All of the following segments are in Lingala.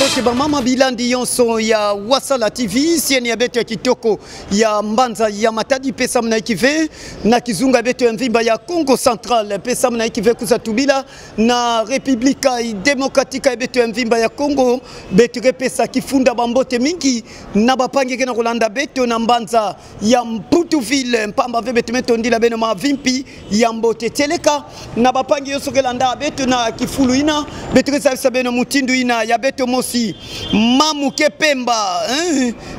mbote ba mama bilandi yonso ya Wasala TV sieni ya beto ya kitoko ya Mbanza ya Matadi pesa mna ikive na kizunga beto ya mvimba ya Congo Central pesa mna ikive kuzatubila na Republika Demokratika beto ya mvimba ya Congo beto pesa kifunda bambote mingi na bapange kena kulanda beto na Mbanza ya Mputuville mpamba ve beto metondila beno mavimpi ya mbote teleka na bapange yonso kelanda beto na kifulu ina beto sa beno mutindu ina ya beto mosi Mamuke Pemba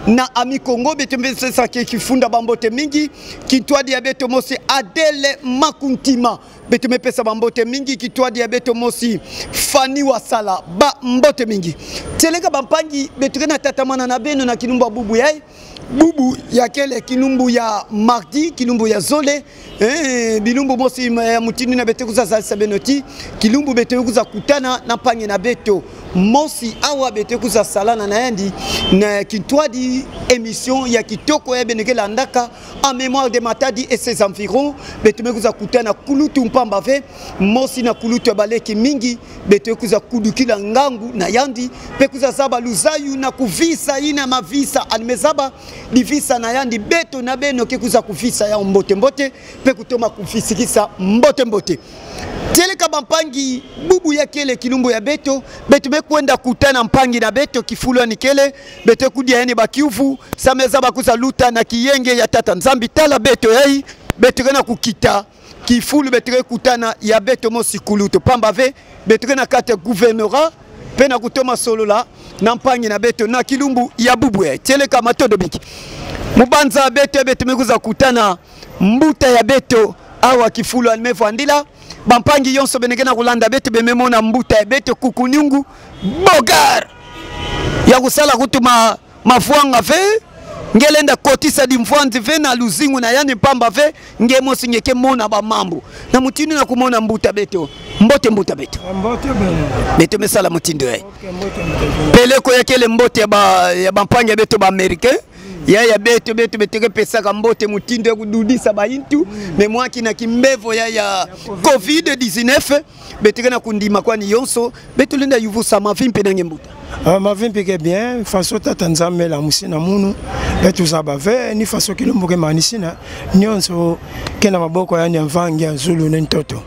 na Ami Kongo beto mbesa kifunda bambote mingi kitwa diabeto mosi Adele Makuntima beto mepesa bambote mingi kitwa diabeto mosi Fani Wasala ba mbote mingi teleka bampangi beto na tatamana na beno na kinumba bubu yai bubu ya kele kinumbu ya mardi kinumbu ya zole bilumbu mosi ya mutini na beto kuza sabenoti kilumbu beto kuza kutana na pange na beto mosi awa beto kuza salana na yandi na kitwadi émission ya kitoko ya benekela ndaka en mémoire de Matadi et ses environs beto kuza kutana kulutu mpamba ve mosi na kulutu baleki mingi beto kuza kudukila ngangu na yandi pe kuza zaba luzayu na kuvisa ina mavisa animezaba divisa na yandi beto na beno kekuza kuvisa ya mbote mbote pe kutoma kufisikisa mbote mbote teleka bampangi bubu ya kele kilumbu ya beto beto mekwenda kutana mpangi na beto kifulo ni kele beto kudia yani bakiuvu sameza bakuza luta na kiyenge ya tata nzambi tala beto yai beto kana kukita kifulu beto kutana ya beto mosi kuluto pamba ve beto kana kate gouverneur pena kutoma solo la na mpangi na beto na kilumbu ya bubu ya teleka matodo biki mubanza beto beto mekuza kutana mbuta ya beto awa kifulu almevo andila bampangi yonso benekena kulanda beto bememona mbuta ya beto kukunyungu bogar ya kusala kutuma mafuanga ve ngelenda kotisa di mfuanzi ve na luzingu na yani pamba ve ngemo singeke mona ba mambo na mutini na kumona mbuta beto mbote mbuta beto mbote beno beto mesala mutindo ya peleko ya kele mbote ya bampangi beto ba americain ya beto pesa kambote mutindo kududisa baintu memwaki na kimbevo ya COVID-19 beto na kundima kwani yonso beto lenda yuvusa mavimpe na ngembuta mavimpe ke bien façon tata nzambe la musina munu beto zabave ni façon kilombo ke manisina nyonso kena maboko yani mvangi ya zulu nentoto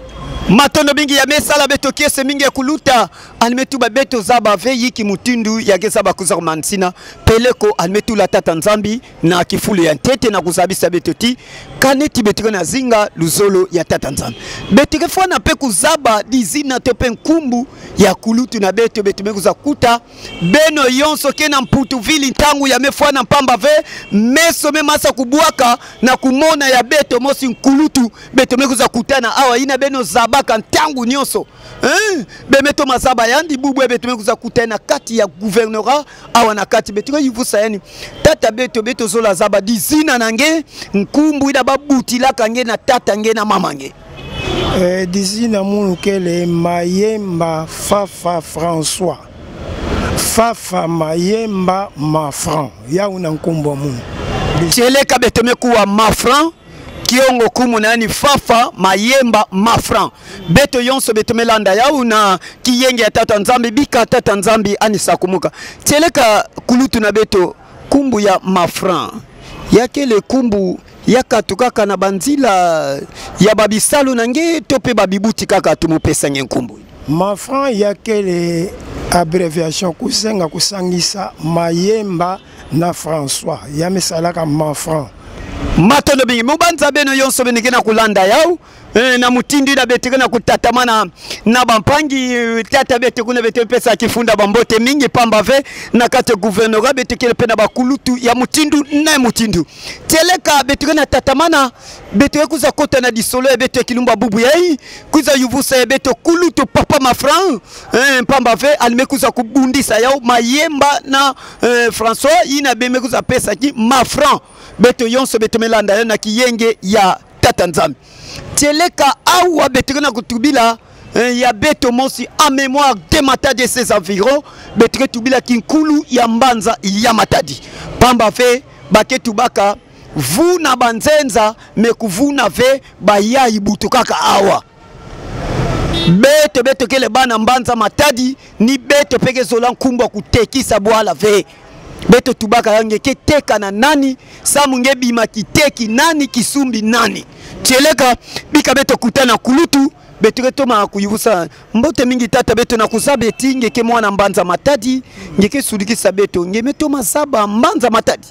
matondo mingi ya mesala beto kiese mingi ya kuluta alimetuba beto zaba ve yiki mutindu ya geza bakuza kumansina peleko alimetu la tata nzambi na kifulu ya ntete na kuzabisa beto ti kaneti beto na zinga luzolo ya tata nzambi beto kefwa na pe kuzaba dizina tepe nkumbu ya kulutu na beto mekuza kuta beno yonso kena Mputuville ntangu ya mefwa na mpamba ve meso memasa kubuaka na kumona ya beto mosi nkulutu beto mekuza kutana awa ina beno zabaka ntangu nyonso bemeto mazaba yandi bubu beto mekuza kutana kati ya gouverneur awa na kati beto yivusa yani tata beto zola zaba dizina nange nkumbu ida babutila kange na tata nge na mama nge dizina munu kele Mayemba Fafa François Fafa Mayemba Mafran ya una nkumbu munu cheleka beto mekuwa Mafran kiongo kumu na yani Fafa Mayemba Mafran beto yonso beto melanda ya una kiyenge ya tata nzambi bika tata nzambi anisa kumuka cheleka kulutu na beto kumbu ya Mafran ya kele kumbu yaka tukaka na banzila ya babisalu nange tope babibuti kaka tumupesa ngenkumbu Mafran ya kele abréviation kusenga kusangisa Mayemba na François ya misalaka Mafran matono bingi mubanza beno yonso benekena kulanda yao na mutindi na bete na kutatamana na bampangi tata bete kuna bete pesa kifunda bambote mingi pamba ve na kate gouverneur bete kele pena bakulutu ya mutindu na mutindu teleka bete na tatamana bete kuza kota na disolo bete kilumba bubu yai kuza yuvusa bete kulutu papa Mafran pamba ve alimekuza kubundisa yao Mayemba na François ina bemekuza pesa ki Mafran beto yonso beto melanda na kiyenge ya tata nzambi teleka awa beto na kutubila ya beto mosi en mémoire de Matadi et ses environs beto tubila kinkulu ya Mbanza ya Matadi pamba fe baketu baka vuna banzenza mekuvuna ve bayai butukaka awa beto beto kele bana mbanza matadi ni beto peke zola nkumbwa kutekisa bwala ve beto tubaka yange keteka na nani samu nge bima kiteki nani kisumbi nani cheleka bika beto kutana kulutu beto keto ma kuyusa mbote mingi tata beto na kuzabeti ngeke mwana mbanza matadi ngeke sudikisa beto nge meto mazaba mbanza matadi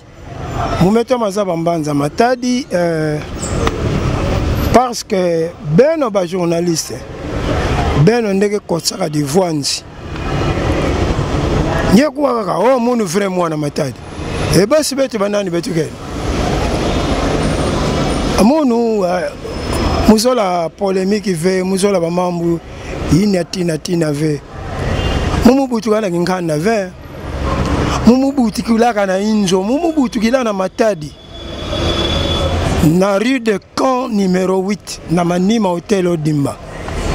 mumeto mazaba mbanza matadi parce que beno ba journaliste beno ndeke kotsaka di voanzi nye kuwa kaka o munu vrai mwana matadi e basi beto banani beto kene amunu muzola polémique ve muzola bamambu yina tina ve mumubutu kana kinkanda ve mumubutu kulaka na inzo mumubutu kilana matadi na rue de Camp numéro 8 na manima hotel Odimba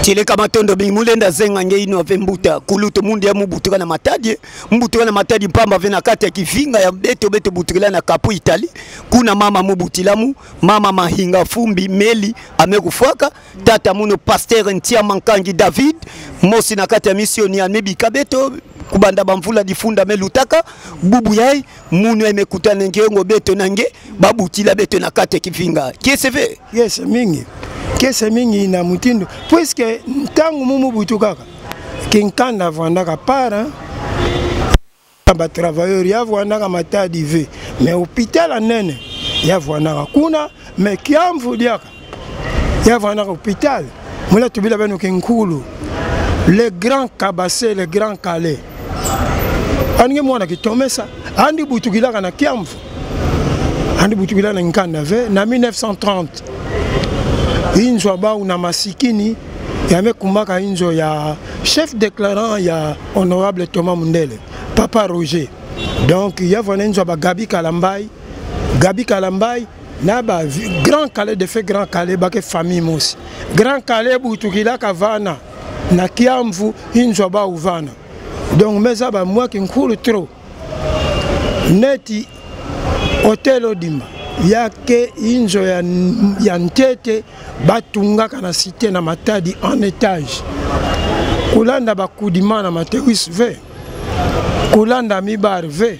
Tileka matondo bingi mulenda zenga nge ino ave mbuta kuluto mundi ya mubutuka na matadi mpamba vena kati ya kifinga ya beto butukila na kapu Itali kuna mama mubutilamu mama mahinga fumbi meli amekufuaka tata muno pasteur ntia mankangi David mosi na kati ya misioni ya mebi kabeto kubanda bamvula difunda melutaka bubu yai munu emekutana ngengo beto nange babutila beto na kati ya kifinga kieseve yes mingi kese mingi na mutindo puisque ntangu mumu butukaka kinkanda vandaka para ba travailleur ya vandaka matadi ve mais hôpital anene ya vandaka kuna mais kiamvu diaka ya vandaka hôpital mula tubila beno kinkulu le grand Kabassé le grand Calais ange mwana kitomesa andi butukilaka na kiamvu andi butukila na nkanda ve na 1930 inzo abau na masikini yame kumbaka inzo ya chef déclarant ya honorable Thomas Mundele Papa Roger donc ya vona inzo ba Gabi Kalambai na ba grand Calais de fait grand Calais ba ke famille mosi grand Calais butukila kavana na kiamvu inzo ba uvana donc meza ba moi ki nkulu trop neti hotel Odimba yake inzo ya ntete batungaka na cité na matadi en étage kulanda bakudima na materis ve kulanda mibar ve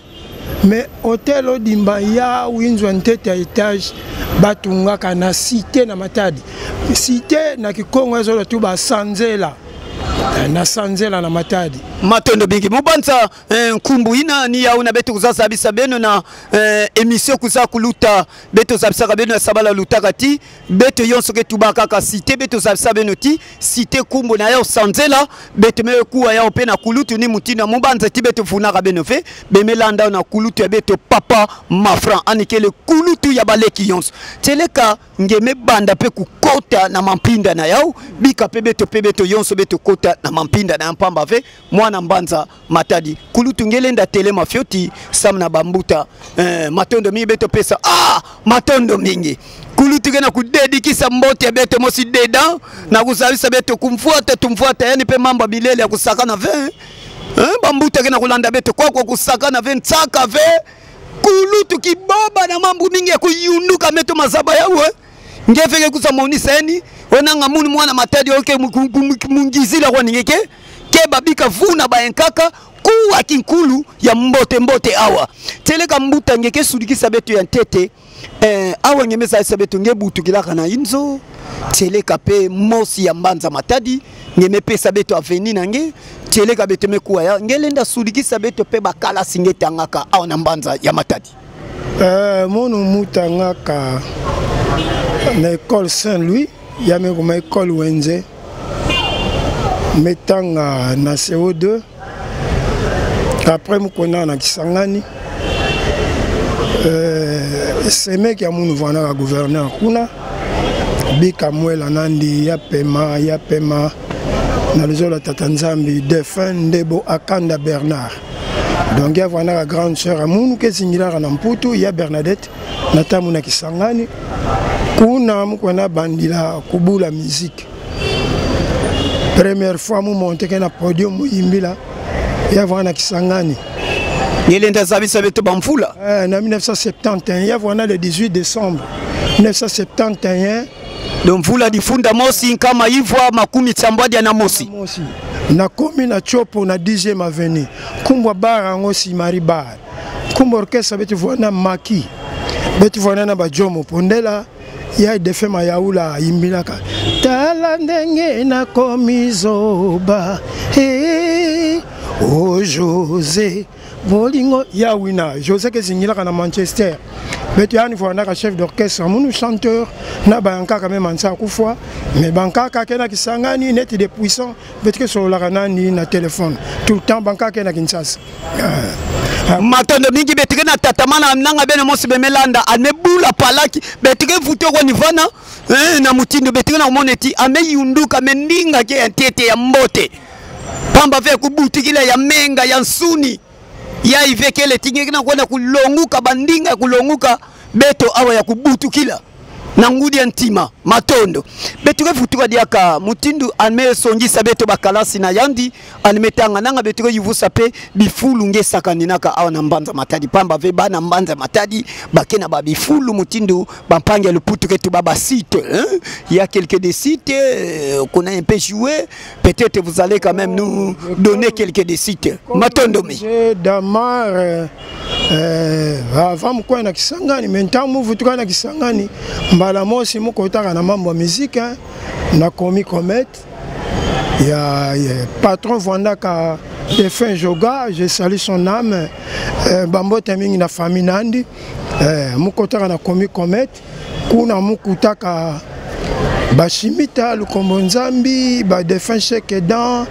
mais hotel Odimba ya inzo ntete ya étage batungaka na cité na matadi cité na kikongo ezo tu ba sanzela na sanzela na matadi matondo bingi mubanza nkumbu ina ni ya una beto kuzaza bisa beno na emission kuza kuluta beto zabisa beno sabala lutaka ti beto yonso ke tubaka ka cité beto zabisa beno ti cité kumbu na ya sanzela beto me kuwa ya opena kulutu ni mutina mubanza ti beto funaka beno fe bemelanda na kulutu ya beto papa mafran anikele kulutu ya baleki yonso teleka ngeme banda pe kukota na mampinda na yao bika pe beto yonso beto kota na mampinda na mpamba ve mwana mbanza matadi kulutu ngelenda tele mafioti samna bambuta matondo mi beto pesa matondo mingi kulutu gena kudedikisa mbote beto mosi deda na kusabisa beto tumfuata yani pe mamba bilele ya kusakana ve bambuta gena kulanda beto kwa kusakana ve nsaka ve kulutu kiboba na mambo mingi ya kuyunduka beto mazaba yawe ngefeke kusamoni seni wenanga muni mwana matadi oke mungizila kwa ningeke keba bika vuna ba enkaka kuwa kinkulu ya mbote awa teleka mbuta ngeke sudikisa beto ya ntete awa ngemeza isabeto ngebutu kilaka na inzo teleka pe mosi ya mbanza matadi ngemepesa beto aveni nange teleka beto mekuwa ya ngelenda sudikisa beto pe bakala singetangaka awa na mbanza ya matadi monu mutangaka na école Saint-Louis yame kuma école Wenze metanga na CO2 après mukona na Kisangani seme kia munu vana ka gouverneur kuna bika mwela nandi ya pema na lezola tatanzambi défunt Ndebo Akanda Bernard donc ya vana ka grande sœur amunu ke singila na mputu ya Bernadette na tamu na Kisangani kuna mukona bandila kubula musique première fois mu monte na podium muimbila ya vana Kisangani yelenda zabisa beto bamfula na 1971 ya vana le 18 décembre 1971 Donc vula difunda mosi kama hivyo makumi tsambwadi na mosi. Na komi na chopo na 10e avenue. Kumbwa bara ngosi mari bar. Kumbwa orkestra betu vwana maki. Betu vwana na bajomo pondela ya defema yaula imbilaka. Tala ndenge na komizoba. Hey, oh José. Bolingo ya wina. José ke zingilaka na Manchester. Betu yani vwana chef d'orchestre, munu chanteur na banka quand même ansa kufwa mais banka ka kena kisangani net de puissant betu ke so la kanani na téléphone tout le temps banka kena Kinshasa. Matondo mingi betu na tatamana nanga bene mosi bemelanda anebula palaki betu ke futo kwa nivana na mutindo betu na moneti ame yunduka mendinga ke entete ya mbote pamba ve kubutikila ya menga ya nsuni ya ivekele tingi na kwenda kulonguka bandinga kulonguka beto awa ya kubutu kila na ngudi ya ntima matondo betu kefutuka diaka mutindu ame songisa beto bakalasi na yandi animetanga nanga betu yivusa pe bifulu ngesa kaninaka awa na mbanza matadi pamba ve bana mbanza matadi bakena ba bifulu mutindu bampange luputu ketu baba site il y a quelques des sites qu'on a un peu joué, peut-être vous allez quand même nous donner quelques des sites matondo mi damar avant quoi na kisangani maintenant mu vutuka na kisangani mbala mosi mukotaka na mambo ya musique na komi Comet ya patron Vandaka Defin Joga, je salue son âme bambo temingi na famille nandi mukotaka na komi Comet kuna mukutaka bashimita lukombo nzambi ba Defin Shekedan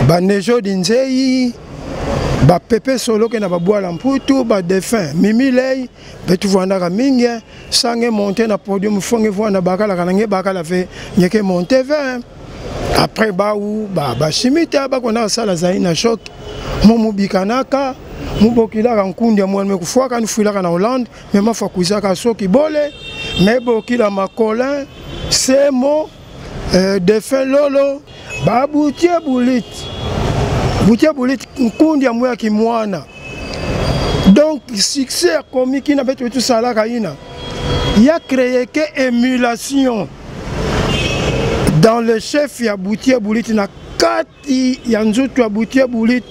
ba Nejo Dinzei ba pepe solo ke na babwala mputu ba Defin mimilei betu vwandaka mingi sange monter na podium fonge vwanda bakala kanange bakala fe nyeke monter vers après ba ou ba shimita ba kona sala zai na choc mumu bikanaka mubokila kankundi mwana mekufwaka nfuilaka na Hollande mema fakuzaka soki bole mebokila makolin semo Defin lolo babutie buliti Boutia Boulit nkundi ya mwa kimwana. Donc succès comique na betu tout ça là kaina. Il a créé que émulation dans le chef ya Boutia Boulit na kati ya nzutu ya Boutia Boulit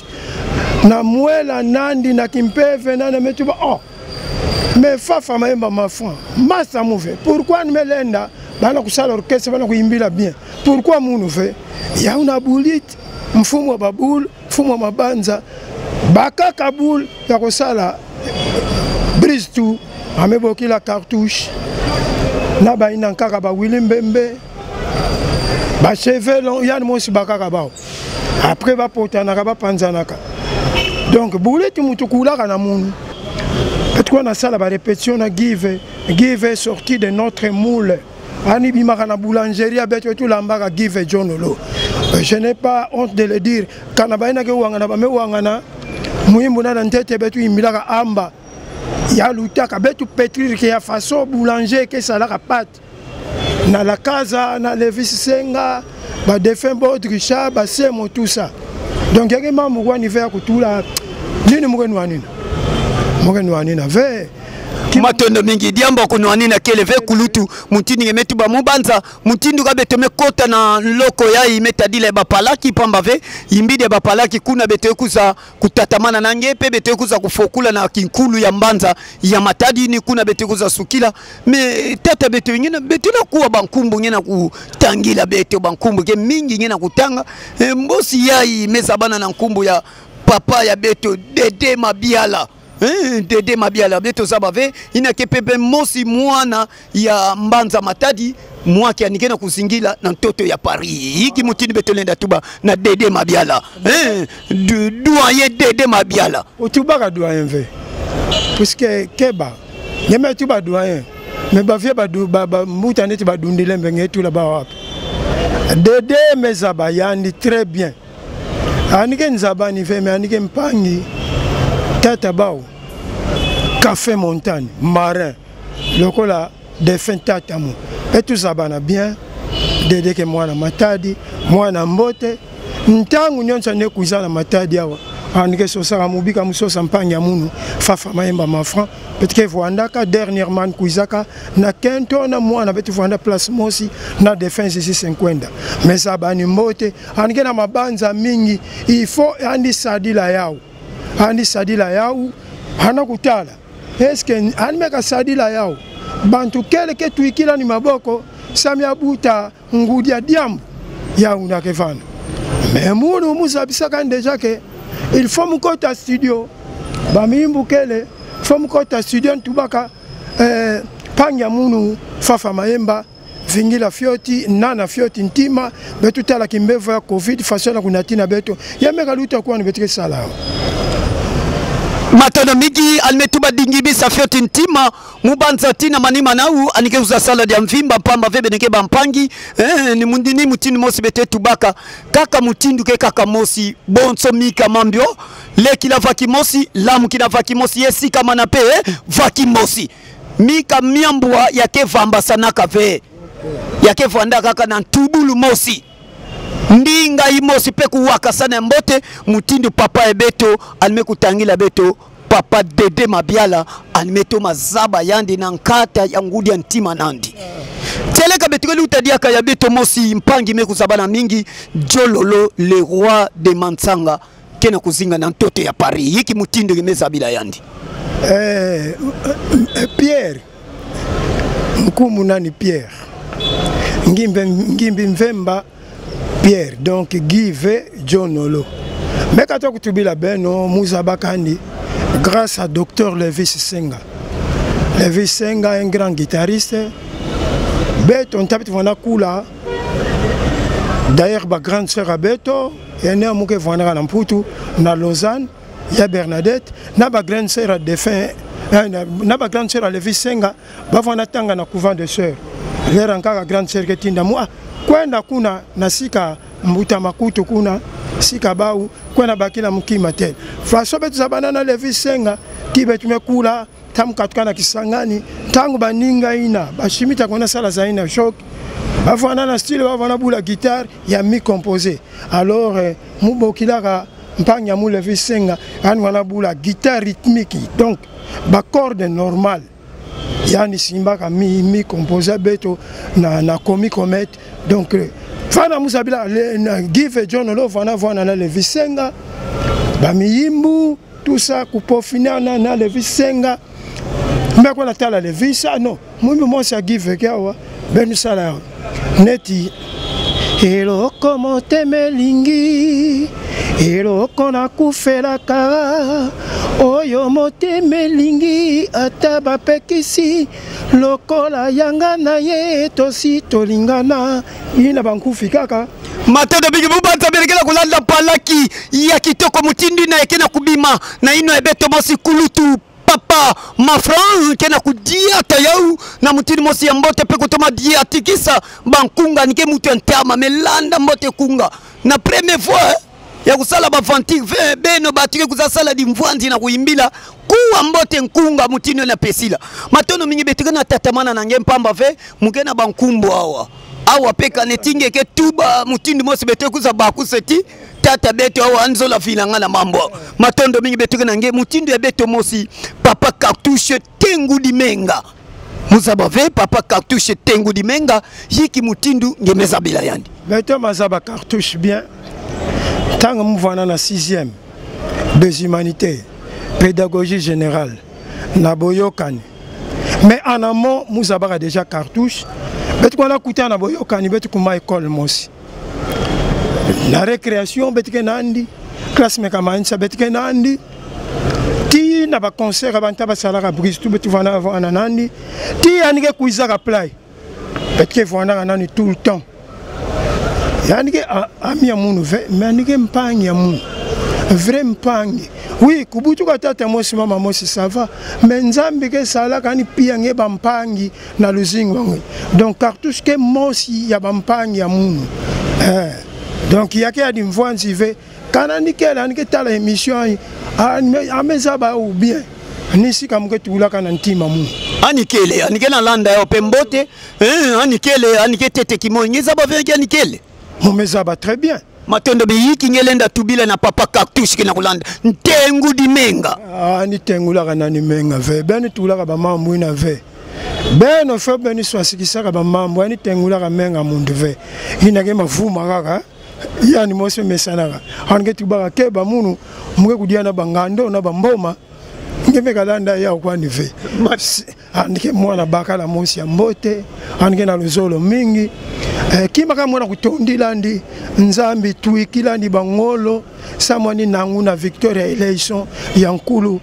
na mwela nandi na kimpeve na metu ba oh. Mais fafa maemba mafan. Massa mouve. Pourquoi ne melenda bana kusala orchestre bana kuimbila bien. Pourquoi munu fait? Ya una Boulit mfumo babul mfumo mabanza baka kabul ya kosala brise tout ameboki la cartouche na ba ina nkaka ba Willy Mbembe ba cheveux long ya mosi baka kabao après ba potana ba panzanaka donc Boulit mutukula kana munu petko na sala ba répétition na give sorti de notre moule ani bimaka na boulangerie beto tout lambaka give Jonolo. Je n'ai pas honte de le dire. Quand on a wangana ba me wangana muimbu na ntete betu imilaka amba ya lutaka betu pétrir que ya façon boulanger que ça la pâte na la casa na Levis Senga ba Defin Bodricha ba semo tout ça. Donc yake mamu kwa niver kutula nini mugeni wanina ve matondo mingi diamba kunwani na keleve kulutu mutindi ngemetu ba mubanza mutindu ka betome kota na loko ya imeta dile ba palaki pamba ve imbide ba palaki kuna bete kuza kutatamana na ngepe bete kuza kufokula na kinkulu ya mbanza ya matadi ni kuna bete kuza sukila me tata bete ngina bete na kuwa bankumbu ngina kutangila bete bankumbu ke mingi ngina kutanga mbosi yai mezabana na nkumbu ya papa ya beto Dede Mabiala Dede Mabiala beto zabave ina kepepe mosi mwana ya mbanza matadi mwake anikena kuzingila na mtoto ya Paris hiki mutini beto lenda tuba na Dede Mabiala doyen Dede Mabiala utubaka doyen ve puisque keba nyeme tuba doyen me bavie ba mutane tuba dundile mbenge tu la ba wapi Dede mezaba yani très bien anike nzabani ve me anike mpangi tata bao café montagne marin lokola Defin tatamu et tout ça bana bien Dede ke mwana matadi mwana mbote ntangu nyonso ne kuzana matadi awa anike sosa mubika musosa mpanya munu fafa mayemba mafran petike voandaka dernièrement kuizaka na kento na mwana betu voanda place mosi na défense ici 50 mais abani mbote anike na mabanza mingi il faut andi sadila yao hana kutala eske animeka sadila yao bantu keleke tuikila ni maboko samia buta ngudia diambu ya unakefana mais munu musabisaka déjà que il faut mukota studio bamimbu kele faut mukota studio ntubaka panya munu fafa mayemba vingila fioti nana fioti ntima betu tala kimbevo ya covid façon kunatina beto yameka luta kwa ni betike sala Matono migi almetuba dingibi safioti ntima mubanza tina manima nau anike uza salad ya mvimba pamba vebe neke bampangi ni mundini mutini mosi bete tubaka kaka mutindu ke kaka mosi bonso mika mambio leki la vaki mosi lamu kina vaki mosi yesi kama na pe vaki mosi mika miambua yake vamba sanaka ve yake vanda kaka na ntubulu mosi ndinga imosi peku waka sana mbote mutindu papa ebeto almekutangila beto papa dede mabiala almeto mazaba yandi na nkata ya ngudi ya ntima nandi teleka betukeli utadiaka ya beto mosi mpangi mekusabana mingi jololo le roi de Mansanga kena kuzinga na ntote ya Paris yiki mutindu gemezabila yandi Pierre mkumu nani Pierre ngimbi mvemba Pierre, donc Guy John Olo. Mais quand on a la beno, Mouzabakandi, grâce à Dr Levis Senga. Levis Senga est un grand guitariste. Beto, on tape de Kula. D'ailleurs, ma grande sœur à Beto, il y a un mouke Vandra Namputu, na Lausanne, il y a Bernadette, na ma grande sœur à défunt, na ma grande sœur à Levis Senga, bavana tanga na couvent de sœurs. L'air encore la grande sœur qui est moi. Kwenda kuna nasika mbuta makutu kuna sika bau kwenda bakila mkima tena faso betu zabana Levi Senga kibe tumekula tamkatukana Kisangani tangu baninga ina bashimita kona sala za ina shock bavana na style bavana bula guitare ya mi composé alors mubokilaka mpanya mu Levi Senga ani wana bula guitare rythmique donc ba corde normale yani simbaka mi composé beto na komi comet donc fana musabila give John Olo vana na Levi Senga bamiyimbu tout ça kupofina na Levi Senga mbako na tala Levi ça non mimi mosa give kawa benu sala neti eloko motemelingi eloko na kufelaka oyo motemelingi ata bapekisi lokola yanga na ye tosi tolingana ina bankufi kaka Matodo bigi bubanza berekela kulanda palaki ya kitoko mutindi na ekena kubima na ino ebeto mosi kulutu papa mafran kena kudia tayau na mutindi mosi ya mbote pe kutoma dia tikisa bankunga nike mutu entama melanda mbote kunga na première fois ya kusala bafanti beno batike kuzasala di mvwanzi na kuimbila kuwa mbote nkunga mutino na pesila matono mingi betika na tatamana na ngempamba ve mugena bankumbo awa peka netinge ke tuba mutindi mosi bete kuza bakuseti tata beto awa anzola filanga na mambo matondo mingi betika na nge mutindi ya beto mosi papa Cartouche Tengu Dimenga Muzaba ve papa Cartouche Tengu Dimenga yiki mutindu ngemeza bila yandi beto mazaba Cartouche bien. Tant que nous venons la 6e des humanités, pédagogie générale, Naboyokan. Mais en amont, nous avons déjà cartouche. Mais qu'on a coûté à Naboyokan, mais qu'on a école aussi. La récréation, mais nandi, classe mécanique, ça mais nandi. Ti n'a pas concert avant de salara brise tout, mais tu vas en avoir un nandi. Ti a n'importe quoi à play. Mais tu vas en avoir un tout le temps. Yanike ami amunu ve manike mpangi amu vrai mpangi oui kubutu katata mosi mama mosi ça va mais nzambe ke sala kani pia ngeba mpangi na luzingo donc Cartouche ke mosi ya bampangi amunu donc yake adi mvwanzi ve kana nikela nike tala émission amezaba ou bien nisi kamuke tulaka na ntima mu anikele anikela landa ya pembote anikele anikete kimo ngeza ba vengi anikele Momezaba très bien. matondo biyiki ngelenda tubila na papa cactus kina kulanda ntengu di menga ni tengu la kana ni menga ve beni tulaka ba mambu ina ve beno fo beni swasikisaka ba mambu ni tengu la ka menga mundu ve ina ke mavuma kaka yani mose mesanaka hange tubaka ke ba munu muke kudiana bangando na bamboma ngeme kalanda ya kwani ve andike mwana bakala mosi ya mbote andike na luzolo mingi kima kama mwana kutondila ndi nzambi tuikila ndi bangolo samwani nangu na Victoria election ya nkulu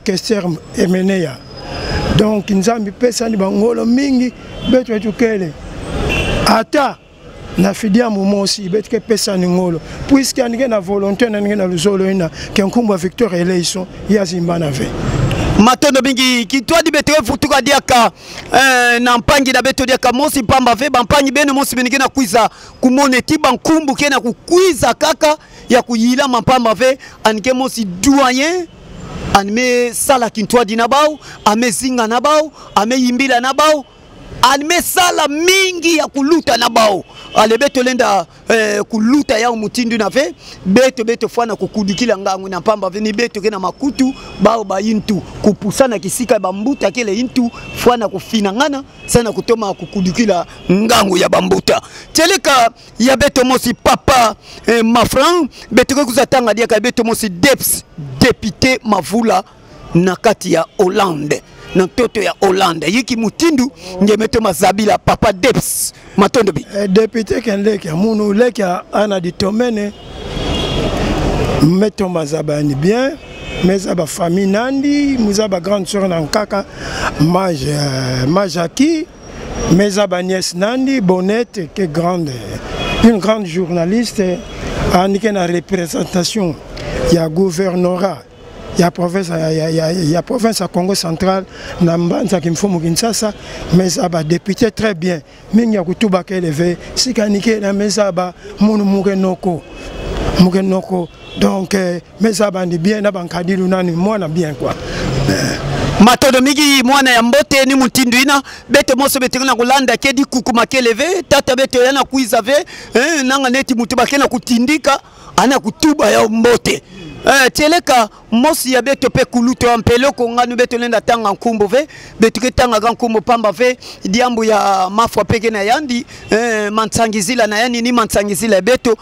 Kester Emeneya donc nzambi pesa ndi bangolo mingi betu etukele ata na fidia mumosi betike pesa ni ngolo puisque andike na volonté na ndike na luzolo ina kenkumba Victoria election ya zimbana ve matondo bingi kitwadi betewe futuka diaka na mpangi na beto diaka mosi pamba ve bampangi bene mosi benike na kuiza kumoneti bankumbu kena kukuiza kaka ya kuyila mampamba ve anike mosi doyen anime sala kintwadi na bao ame zinga na bao ame yimbila na bao anime sala mingi ya kuluta na bao ale beto lenda kuluta ya mutindu na ve beto fwana kukudikila ngangu na pamba ve ni beto kena makutu bao ba intu kupusana kisika bambuta kile intu fwana kufinangana sana kutoma kukudikila ngangu ya bambuta teleka ya beto mosi papa mafran beto kuzatanga dia ka beto mosi deps député mavula na kati ya Hollande na toto ya Hollande yiki mutindu ngemeto mazabila papa Deps matondo bi député kenleke munu leke ana ditomene meto mazabani bien mezaba famille nandi muzaba grande sœur nankaka majaki mezaba nièce nandi Bonette qui est une grande journaliste anike na représentation ya gouvernorat ya province à Congo central na mbanza kimfumu Kinshasa mais aba député très bien mingi kutuba kelevé sikanike na mezaba munu mukenoko donc mezaba ndi bien na bankadilu nani mwana bien quoi matodo migi mwana ya mbote ni mutindu ina bete moso betekana kulanda kedi kukuma keleve tata bete yana kuiza ve nanga neti mutuba kena kutindika ana kutuba ya mbote teleka mosi ya beto pe kuluto ampelo ko nganu beto lenda tanga nkumbo ve beto ke tanga nkumbo pamba ve diambu ya mafwa peke na yandi mansangizila na yani ni mansangizila beto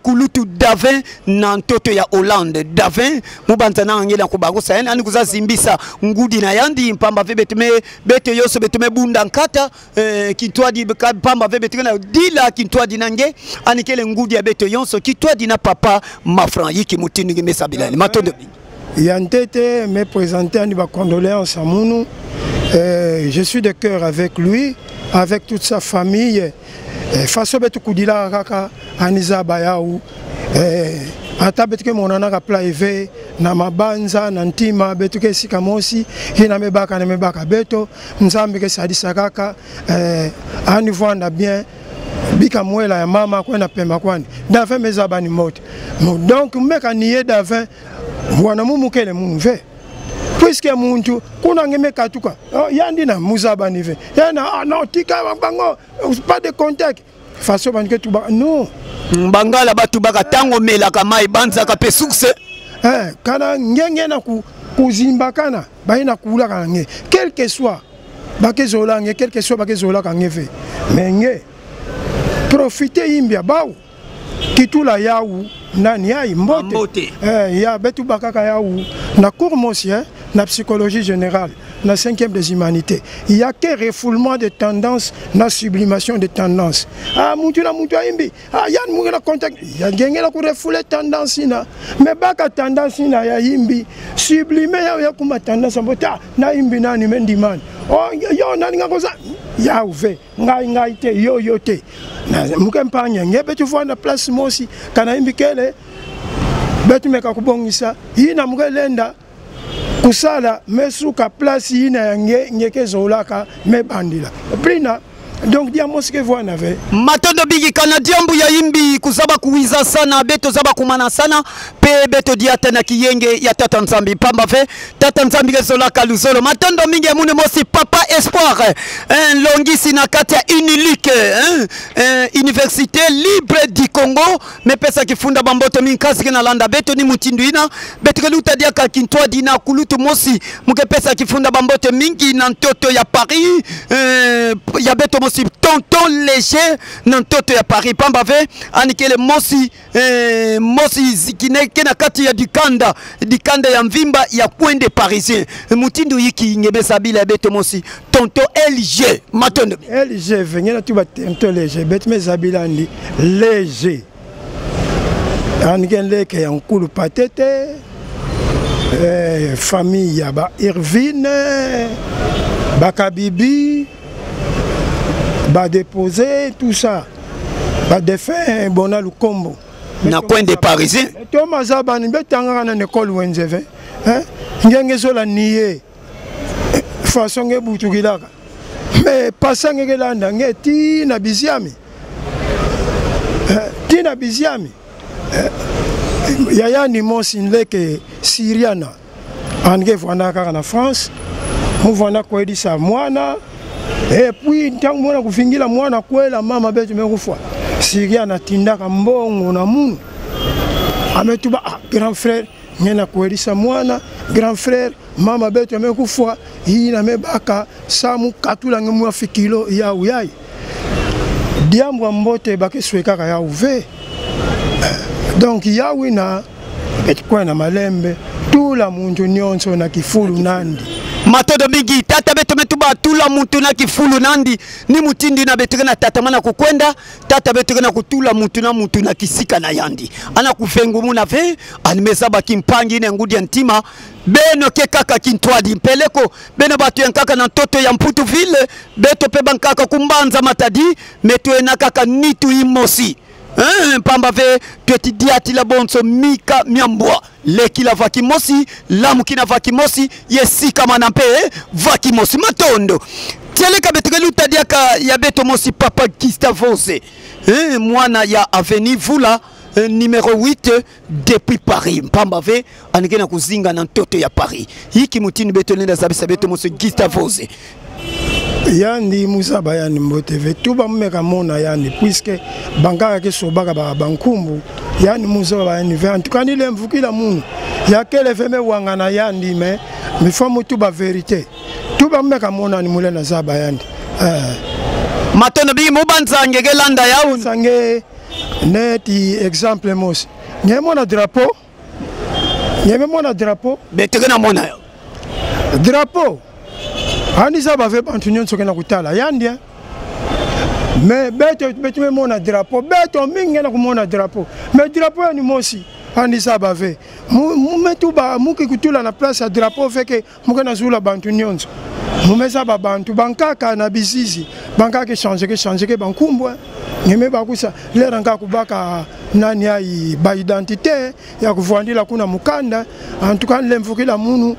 kulutu davin na ntoto ya Hollande davin mubanza na ngela kubangosa yani ani kuzazimbisa ngudi na yandi pamba ve beto yoso beto me bunda nkata kitwadi pamba ve beto na dila kitwadi nange ani kele ngudi ya beto yonso kitwadi na papa mafran yiki mutini mesa bilani matondo Yantete me présenter à condoléances à Mounou. Je suis de cœur avec lui, avec toute sa famille. Faso betu kudila kaka aniza bayaou. Ata betuke monana plaive na mabanza na ntima betuke sikamosi hina mebaka beto nzambe ke sadisa kaka ani vanda bien bika mwela ya mama kwenda pemba kwani davin mezaba ni moto donc meka niye davin wana mumukele munve puisque muntu kuna ngemeka tuka yandi na muzaba ni ve yana non tika bango pas de contact façon banke tuba non bangala batu baka tango melaka mai banza ka pesukse kana ngenge na kuzimba kana baina kula kana nge quel que soit bakezola nge quel que soit bakezola kange ve menge profiter imbia bao kitula yaou nani ya mbote ya betu bakaka yaou na cours monsieur na psychologie générale na 5e des humanités il y a que refoulement de tendances na sublimation de tendances mutu imbi yan mu na contact ya ngengela ku refouler tendance ina mais baka tendance ina ya imbi sublimer ya kuma tendance mbota na imbi nani mendimani yo nani ngakoza ya uve ngai te yo te na mukempanya ngebe tu vois na place mosi kana imbi kele betu meka kubongisa ina mukelenda kusala mesuka place ina ngeke zolaka me bandila prina donc dia mosi ke voix n'avait matondo bigi canadien mbu ya imbi kuzaba kuwiza sana beto zaba kumana sana pe beto diata na kiyenge ya tata nzambi pamba ve tata nzambi kezola kaluzolo matondo mingi mune mosi papa espoir longisi na kati ya unilike université libre du Congo me pesa kifunda bamboto mingi kazi na landa beto ni mutinduina beto keluta dia ka kintwa dina kulutu mosi muke pesa kifunda bamboto mingi na ntoto ya Paris ya beto mosi tonton léger na ntoto ya Paris pamba ve anikele mosi mosi zikine kena kati ya dikanda ya mvimba ya kwende parisien mutindu yiki ngebesa bila beto mosi tonton LG matondo LG vengena tu ba tonton léger beto mezabila ndi léger anikele ke yankulu patete famille ya ba Irvine Bakabibi ba déposer tout ça ba défait bona lukombo na coin des parisiens Thomas Zabani betanga na école wenzeve ngenge zola nié façon nge butukilaka mais pasanga kelanda ngeti na biziami tina biziami yaya ni mosi nleke Syriana ange vwana kaka na France muvwana kwedisa mwana et puis ntango mwana kufingila mwana kwela mama betu mekufa Syriana tindaka mbongo na munu ametuba grand frère ngena kwedisa mwana grand frère mama betu amekufa ina mebaka samu katula ngemu afikilo ya uyai diambo mbote bakesweka ya uve donc yawina betukwa na malembe tula muntu nyonso na kifulu nandi matodo mingi tata beto metuba tula muntu na kifulu nandi ni mutindi na betu na tata mana kukwenda tata betu na kutula muntu na kisika na yandi ana kufengu muna ve animeza bakimpangi ne ngudi ya ntima beno ke kaka kintwadi mpeleko beno batu yankaka na ntoto ya mputu vile beto pe bankaka kumbanza matadi metu enakaka nitu imosi pamba ve tweti diati la bonso mika miambwa leki la vakimosi lamu kina vakimosi yesi kama nampe vakimosi matondo tieleka betegelu tadiaka ya beto mosi papa Gistavose mwana ya Avenue Vula numéro 8 depuis Paris pamba ve anikena kuzinga na ntoto ya Paris hiki mutini beto nenda zabisa beto mosi Gistavose yandi musaba yani mboteve tuba mmeka mona yani puisque bankaka ke sobaka ba bankumbu yani musaba yani ve antukani le mvukila munu ya kele feme wangana yandi me mifomu tuba vérité tuba mmeka mona ni mulena zaba yandi matono bi mubanza ngege landa yawu sange neti exemple mos nyemona drapeau betegena mona drapeau Ani ça va faire bantunyon soke na kutala yandia mais beto me mona drapeau beto mingi na kumona drapeau mais drapeau ni mosi ani ça va faire mumetuba muki kutula na place ya drapeau feke mukena zula bantunyon mumeza ba bantu bankaka na bizizi bankaka changer ke bankumbwa ngeme bakusa lera nka kubaka nani ai ba identité ya kuvandila kuna mukanda en tout cas lemvukila munu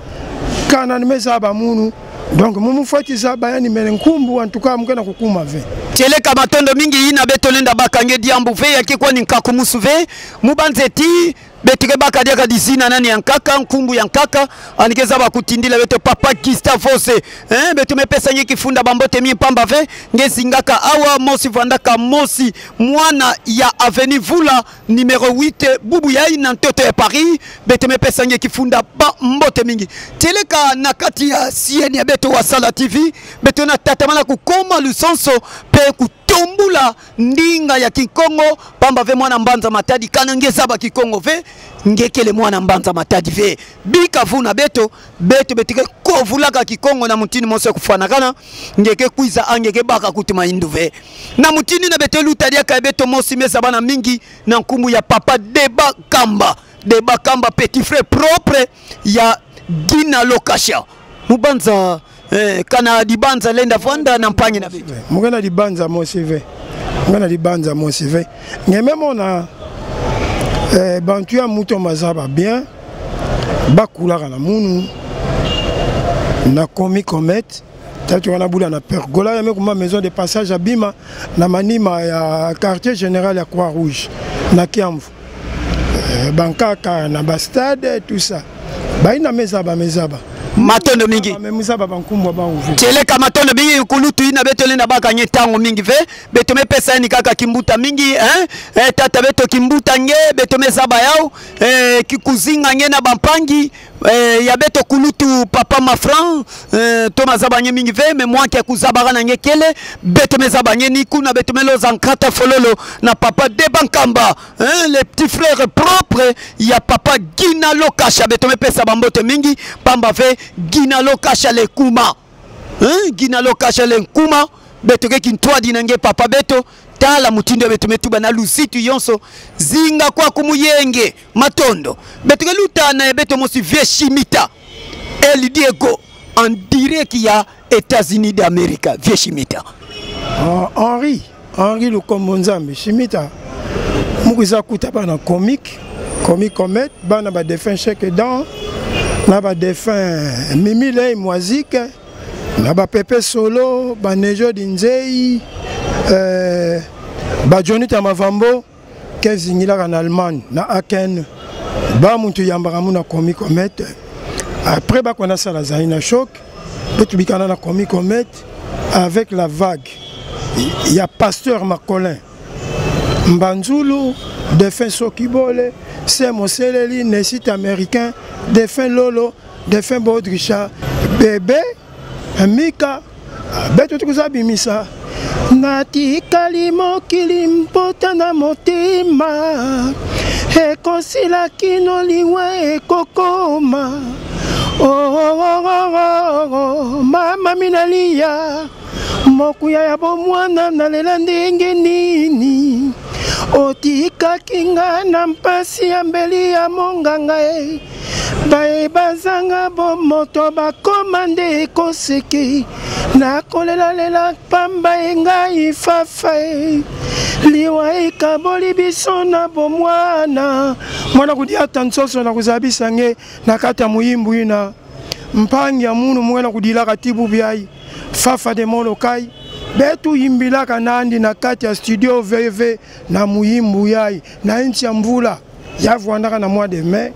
kana nimeza ba munu donc mumu fatiza bayani melenkumbu antuka mukena kukuma ve teleka matondo mingi ina betolenda bakange diambu ve yakikwa ni nkakumusu ve mubanzeti betike baka diaka disina nani yankaka nkumbu yankaka anikeza bakutindila beto papa Gistavose beto mepesa nyiki funda bambote mi pamba ve ngezingaka awa mosi vandaka mosi mwana ya Avenue Vula numéro 8 bubu ya ina ntoto ya Paris beto mepesa nyiki funda bambote mingi teleka nakati ya sieni ya beto wa Sala TV beto na tatamana kukoma lusenso pe kutombula ndinga ya Kikongo pamba ve mwana mbanza matadi kana ngezaba Kikongo ve ngekele mwana mbanza matadi ve bika vuna beto betike kovulaka Kikongo na mutini mose kufanakana ngeke kuiza angeke baka kutima indu ve na mutini na beto lutadiaka beto mosi mesa bana mingi na nkumbu ya papa Deba Kamba petit frère propre ya Gina Lokasha mubanza kana dibanza lenda fanda na mpangi na beto mugana dibanza mosi ve ngeme mona bantu ya muto mazaba bien bakulaka na munu na komi komet tu vas boula na pergola ya mekuma maison de passage à Bima na manima ya quartier général à Croix-Rouge na Kiamvu bankaka na bastade tout ça baina mezaba matondo mingi mezaba bankumbwa ba uvi cheleka matondo mingi kulutu ina betole na bakanye tango mingi ve betome pesa ni kaka kimbuta mingi tata beto kimbuta nge betome zaba yao kikuzinga nge na bampangi ya beto kulutu papa mafran Thomas zabanye mingi ve mais moi qui kuzabara na ngekele betome zabanye ni kuna betome loza nkata fololo na papa de bankamba les petits frères propres ya papa Gina Lokasha betome pesa bambote mingi pamba ve Gina Lokasha le kuma Gina Lokasha le kuma beto ke kintwa dinange papa beto tala mutindo beto metuba na lusitu yonso zinga kwa kumuyenge matondo beto ke lutana beto mosi vie Shimita El Diego en direct ya États-Unis d'Amérique vie Shimita Henri Lukombonzambe Shimita mukiza kuta bana comique comet bana ba défunt chèque dans na ba défunt Mimi Lei Moisique na ba Pepe Solo ba Nejo Dinzei ba Johnny Tamavambo kezingila en Allemagne na Aken ba muntu yambaka muna comet après ba kona sala zaina choc betu bikana na comet avec la vague il y a Pasteur Macolin Mbanzulu défunt Sokibole c'est Moseleli Nessit américain défunt Lolo défunt Baudricha bébé Mika beto tukuza bimisa natikali mokili mpota na motema ekosila kino liwa ekokoma mama minalia mokuya ya bomwana nalela ndenge nini otikaki nga na mpasi ya mbeli ya monganga bazanga bomoto bakoma nde ekoseki nakolelalela pamba engai fafa liwa ekaboli biso na bomwana mwana kudia tansoso na kuzabisa nge na kati ya muyimbu ina mpangi ya munu mwena kudila katibu biai fafa de molokai betu yimbilaka nandi na kati ya studio VV na muyimbu yai na inchi ya mvula yavwandaka na mois de mai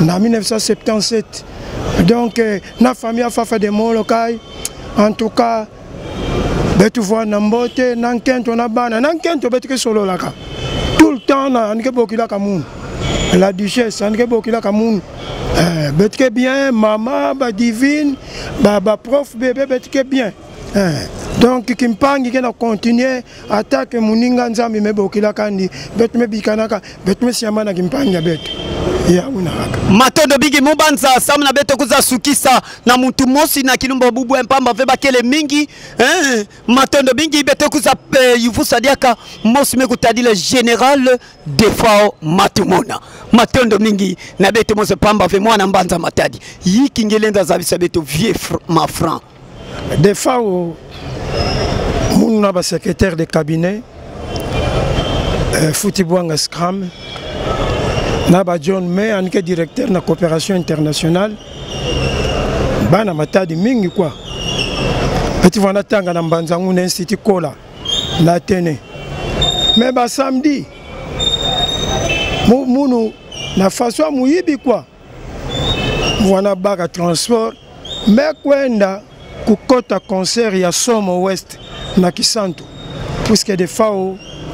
na 1977 donc na famille fafa de molokai en tout cas betu voix na mbote na nkento na bana na nkento betu ke solo laka tout le temps na nike bokila kamun la duchesse nike bokila kamun betu ke bien maman ba divine ba prof bébé betu ke bien donc kimpangi kena continuer attaque muninga nzambi mebokila kandi betu mebikanaka betu mesiamana kimpangi betu ya unaka matondo bigi mubanza samna beto kuza sukisa na muntu mosi na kilumba bubu empamba veba kele mingi matondo bingi beto kuza yuvu sadiaka mosi mekutadile général defao matumona matondo mingi na beto mose pamba ve mwana mbanza matadi yiki ngelenza zabisa beto vie mafran defao muna ba secrétaire de cabinet Futibwanga Scram Naba John May anike directeur na coopération internationale bana matadi mingi kwa petit vana tanga na mbanzangu na institut Kola na tene mais ba samedi munu na façon muyibi kwa mwana baka transport mais kwenda kukota concert ya Somo West na Kisantu puisque des fois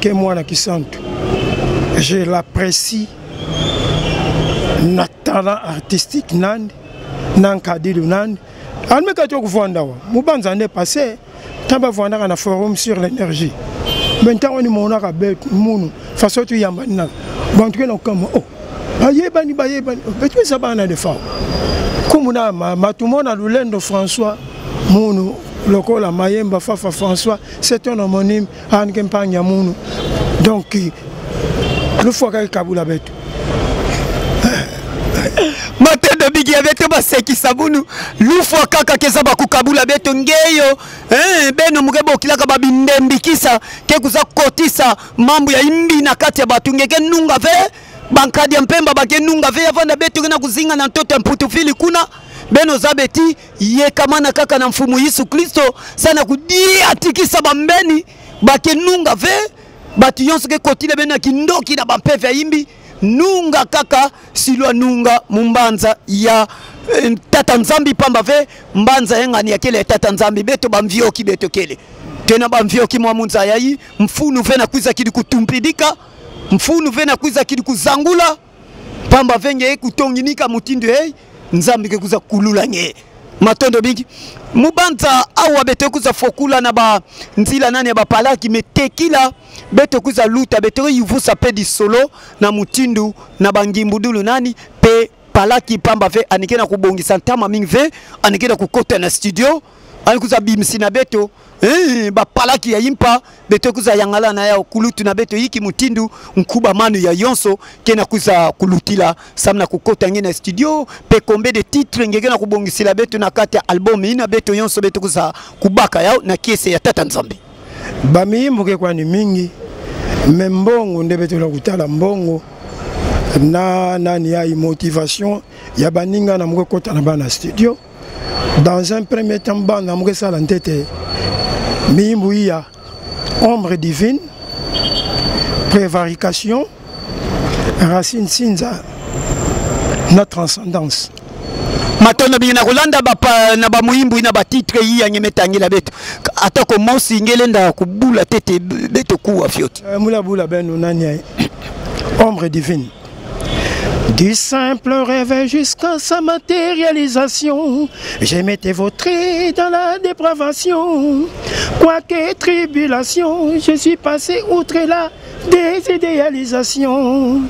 que moi na Kisantu je l'apprécie na talent artistique nandi nankadilu nandi almeka to kuvanda wa mubanza ne passé tamba vanda na forum sur l'énergie maintenant ni mona ka bet munu façon tu yamba na bon tu no comme oh bayebani betu sabana de fa kumuna matumona Lulendo François munu lokola mayemba fafa François c'est un homonyme an kempanya munu donc le fois ka kabula betu matendo bigi avec ba seki sabunu lufo kaka keza ba kukabula beto ngeyo beno mugebo kilaka babindembikisa ke kuza kotisa mambo ya imbi na kati ya batu ngeke nunga ve bankadi ya mpemba bakenunga ve avanda beto na kuzinga na ntoto ya mputufili kuna beno zabeti yekamana kaka na mfumu Yesu Kristo sana kudia tikisa bambeni bakenunga ve batu yonso ke kotile bena kindoki na bampeve ya imbi nunga kaka silwa nunga mumbanza ya tata nzambi pamba ve mbanza yengani ya kele tata nzambi beto bamvioki beto kele tena bamvioki mwa munza yayi mfunu ve na kuiza kidi kutumpidika mfunu ve na kuiza kidi kuzangula pamba venge kutonginika mutindo hey nzambi ke kuza kulula nye matondo bingi mubanza awa beto kuza fokula na ba nzila nani ya bapalaki metekila beto kuza luta beto yuvusa pedi solo na mutindu na bangimbudulu nani pe palaki pamba ve anikena kubongisa ntama mingi ve anikena kukota na studio anikuza bimsi na beto bapalaki ya impa beto kuza yangala na yao kulutu na beto hiki mutindu mkuba manu ya yonso kena kuza kulutila samna kukota ngena studio pe kombe de titre ngena kubongisila beto na kati ya album ina beto yonso beto kuza kubaka yao na kiese ya tata nzambi bamiyimbo ke kwa ni mingi mbongo nde beto la kutala mbongo na nani ya motivation ya baninga na mwe kota na bana studio. Dans un premier temps, bana mwe sala ntete miyimbo ya ombre divine, prévarication, racine sinza, na transcendance. Matono bina kulanda bapa na ba muimbu ina ba titre yi ya nyemetangila beto atako mosi ngelenda kubula tete beto kuwa fyote mula bula beno nanya ombre divine. Du simple rêve jusqu'à sa matérialisation, j'ai m'étais vautré dans la dépravation. Quoique tribulation, je suis passé outre la désidéalisation.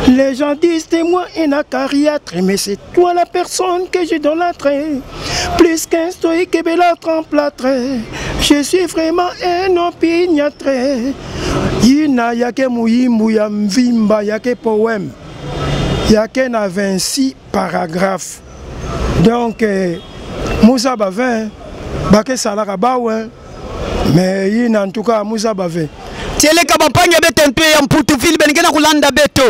Les gens disent de moi un acariâtre, mais c'est toi la personne que j'idolâtre. Plus qu'un stoïque et belâtre emplâtré, je suis vraiment un opiniâtre. Yina yake muimbu ya mvimba yake poème. Il y a 26 paragraphes. Donc, Moussa Bavin, Baké Salara Baouin, mais il en tout cas Moussa Bavin. Tiele kampanya beto ntwe ya mputufili benigena kulanda beto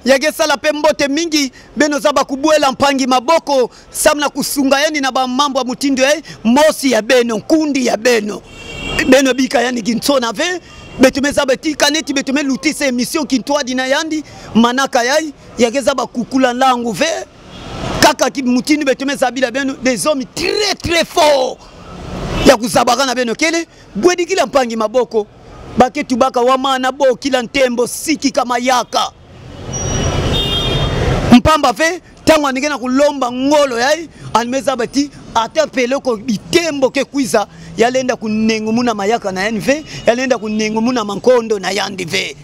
yage sala pembote mingi beno zaba kubuela mpangi maboko samna kusunga yani na mambo ya mutindo mosi ya beno kundi ya beno beno bika yani kintsona ve betume zaba tikaneti betume lutise emission kintwa dina yandi manaka yai yage zaba kukula langu ve kaka ki mutindo betume zabila beno des hommes très très forts ya kuzabagana beno kele bwedi kila mpangi maboko bake tubaka wamana bo kila ntembo siki kama yaka mpamba fe tango ningena kulomba ngolo yai animeza bati ata peloko bitembo ke kwiza yalenda kunengumuna mayaka na yani ve yalenda kunengumuna mankondo na yandi ve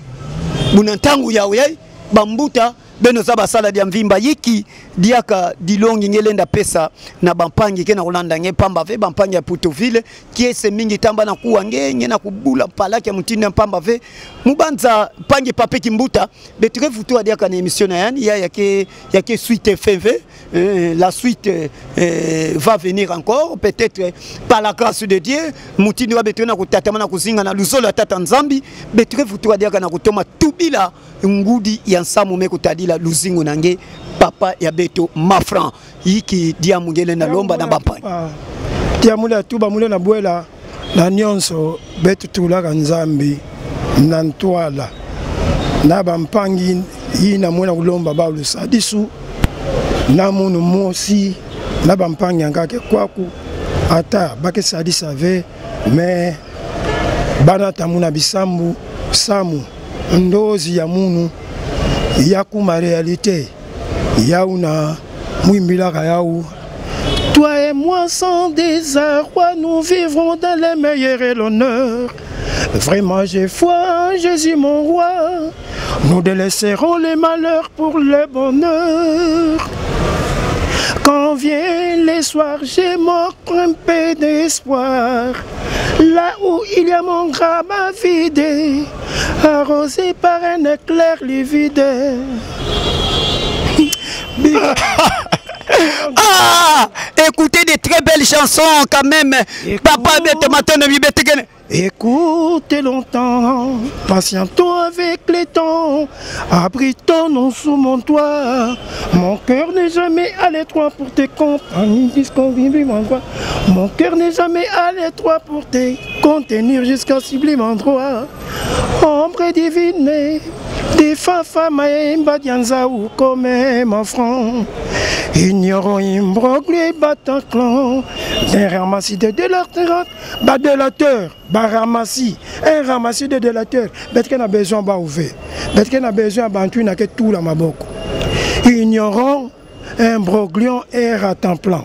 buna tangu yawe yai bambuta beno zaba sala dia mvimba yiki diaka dilongi ngelenda pesa na bampangi kena kulanda nge pamba ve bampangi ya Putoville kiese mingi tamba na kuwa nge na kubula palaki ya mutinde pamba ve mubanza pangi pape kimbuta betuke futu diaka na émission na yani yake suite FV la suite va venir encore peut-être par la grâce de Dieu mutinde wa betuke na kutatama na kuzinga na luzolo tata nzambi betuke futu diaka na kutoma tubila ngudi ya nsamu mekutadila luzingo nange papa ya beto mafran yiki dia mungele na lomba na bampanyi dia mula tuba mule na bwela na nyonso beto tulaka nzambi na ntwala na bampangi yina muna kulomba ba lusadisu na munu mosi na bampangi ngake kwaku ata bake sadisa ve mais bana tamuna bisambu samu ndozi ya munu yaku ma réalité yauna mwimbilaka yau. Toi et moi sans désarroi nous vivrons dans les meilleurs et l'honneur. Vraiment j'ai foi en Jésus mon roi. Nous délaisserons les malheurs pour le bonheur. Quand viennent les soirs, j'ai mon un peu d'espoir. Là où il y a mon grabat vidé, arrosé par un éclair livide. Ah, écoutez des très belles chansons quand même. Papa bête maintenant bête Écoutez longtemps, patientons avec les temps, abritons-nous sous mon toit. Mon cœur n'est jamais à l'étroit pour tes compagnies, mon cœur n'est jamais à l'étroit pour te contenir jusqu'à sublime endroit. Ombre divine, des fafamae badianza ou comme mon front. Ignorons imbroglio Bataclan, un ramassis de délateurs, ramassis, un ramassis de délateurs. Bête qu'on a besoin de ouvrir, bête qu'on a besoin de que tout la maboko. Ignorons imbroglio et ratemplan.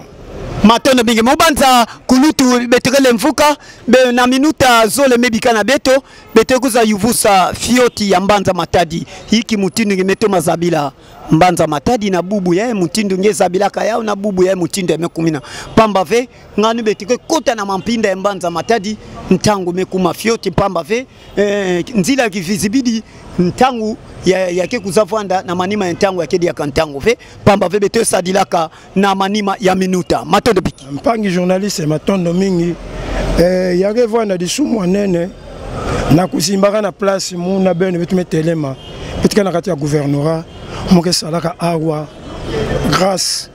Matono bingi mobanza kulutu betekele mfuka be na minuta zole mebika na beto betekuza yuvusa fioti ya Mbanza Matadi hiki mutindu ngemeto mazabila Mbanza Matadi na bubu ya mutindu ngezabila kayao na bubu ya mutindu mekumina pamba ve ngani betike kota na mampinda ya Mbanza Matadi ntangu mekuma fioti pamba ve nzila kivizibidi ntangu yake kuzavanda na manima ya ntangu yake dia kantangu ve pamba ve beto sadilaka na manima ya minuta matondo biki mpangi journaliste matondo mingi yake vwana disumu nene na kuzimbaka na place muna bene betume telema betika na kati ya gouvernorat moke salaka awa grâce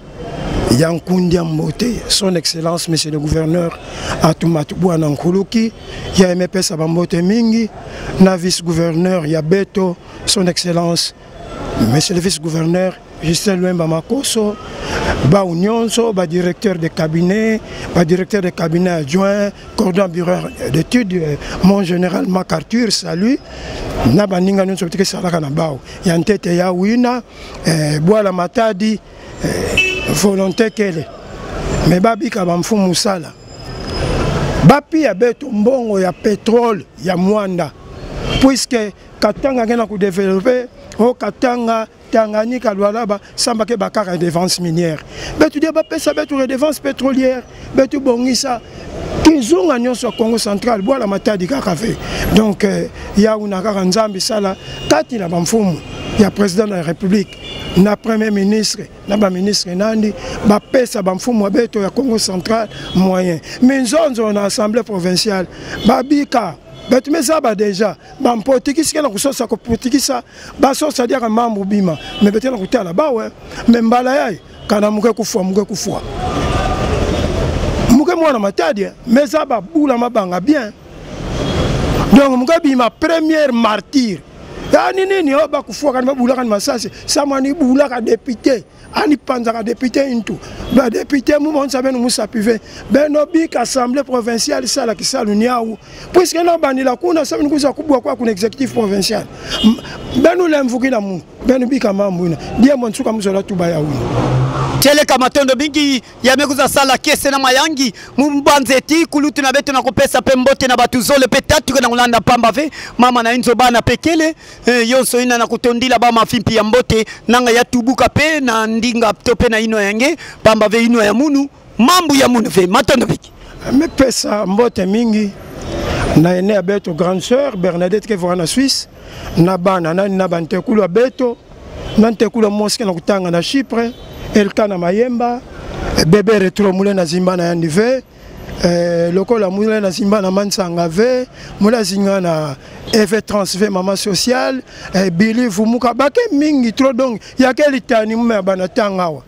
Yankundi Mbote, son excellence monsieur le gouverneur Atumatu Bwana Nkuluki, ya MP Sabambote Mingi, na vice-gouverneur Yabeto, son excellence monsieur le vice-gouverneur Justin Luemba Makoso, ba Unyonso, ba directeur de cabinet adjoint, cordon bureau d'études, mon général MacArthur, salut. Na baninga nyonso bitike salaka na bao. Yantete ya wina, Bwala Matadi, volonté kele. Mais babika bamfu musala. Bapi ya beto mbongo ya pétrole ya Mwanda. Puisque Katanga gena ku développer, o Katanga Tanganyika Lualaba samba ke bakara défense minière. Betu dia ba pesa betu redevance pétrolière, betu bongisa Kizunga nyonso Congo central Bwala Matadi kaka fe. Donc ya unakaka nzambi sala kati na bamfumu ya président de la République na premier ministre na ba ministre nandi ba pesa bamfumu beto ya Congo central moyen. Minzonzo na assemblée provinciale babika betu mesaba déjà bampotikisi na kusosa ko potikisa ba sosa dia mambo bima mais betu na kutala ba ouais mais mbala yai kana muke kufua muke mwana Matadi mesaba bula mabanga bien donc muke bima première martyr yani nini oba kufua kana bula kana masasi samani bula ka député ani panzaka député into ba député mu mon sabenu musa pivé beno bik assemblée provinciale sala kisalu niaou puisque na bandila kuna sabenu kuza kubwa kwa kuna exécutif provincial beno lemvukina mu beno bika mamuna dia monsuka muzola tuba ya wina tele kamatondo bingi yamekuza sala kese na mayangi mumbanzeti kulutu na beto na kopesa pembote na batuzole petatu na kulanda pamba ve mama na inzo bana pekele yonso ina na kutondila ba mafimpi ya mbote nanga ya tubuka pe na ndinga tope na ino yange pamba ve ino ya munu mambu ya munu ve matondo biki mepesa mbote mingi na ene abeto grande sœur Bernadette ke vora na Suisse na bana na bante kulu abeto nante kulu moske na kutanga na Chypre Elkana Mayemba bébé retro moulin na zimba na yandive lokola moulin na zimba na mansanga ve moula zinga na effet transfert maman social Billy Vumuka bake mingi trop donc yakeli tani mume bana tangawa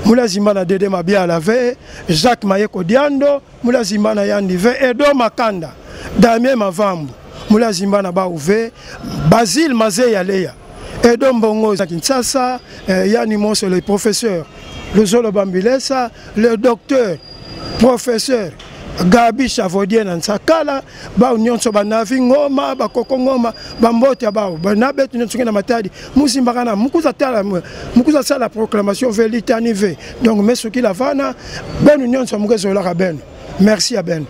moula zimba na Dede Mabia la ve Jacques Mayeko Diando moula zimba na yandive Edo Makanda Damien Mavambu moula zimba na ba uve Basile Mazeya Leya Edo Mbongo Kinshasa yani Monso le professeur le Zolo Bambilesa le docteur professeur Gabi Chavodien Nansakala ba nyonso banavi ngoma ba koko ngoma ba mboti ba banabetu nyonso na Matadi musimbakana mukuza sala proclamation velitani ve donc mesuki la vana benu nyonso mukezo la benu merci à ben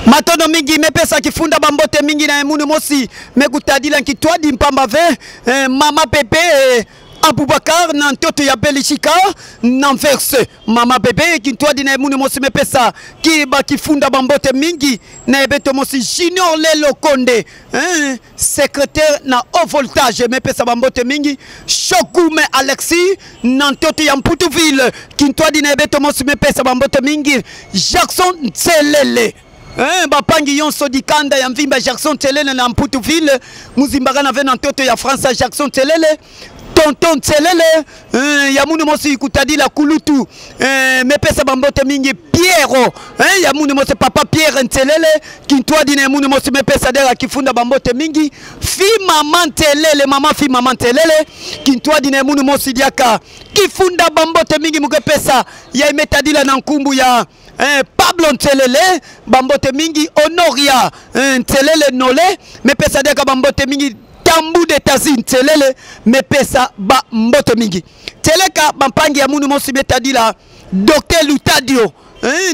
matono mingi mepesa kifunda bambote mingi na emunu mosi mekutadila nkitwadi mpamba ve mama pepe Abubakar na ntoto ya Belishika na verse mama bebe kintwadi na emunu mosi mepesa kiba kifunda bambote mingi na ebeto mosi Junior Lelo Konde secrétaire na haut voltage mepesa bambote mingi Shokume Alexis na ntoto ya Mputuville kintwadi na ebeto mosi mepesa bambote mingi Jackson Tselele bapangi yonso dikanda ya mvimba Jackson Telele na Mputuville muzimbaka na vena ntoto ya France Jackson Telele tonton Telele ya munu mosi kutadila kulutu mepesa bambote mingi Piero ya munu mosi papa Pierre Telele kintwa dine munu mosi mepesa dela kifunda bambote mingi fi maman Telele mama fi maman Telele kintwa dine munu mosi diaka kifunda bambote mingi mukepesa ya imetadila na nkumbu ya Pablo Ntelele bambote mingi Honoria Ntelele Nole mepesa deka bambote mingi Tambu de Tazi Ntelele mepesa bambote mingi teleka bampangi ya munu mosi metadila Dr Lutadio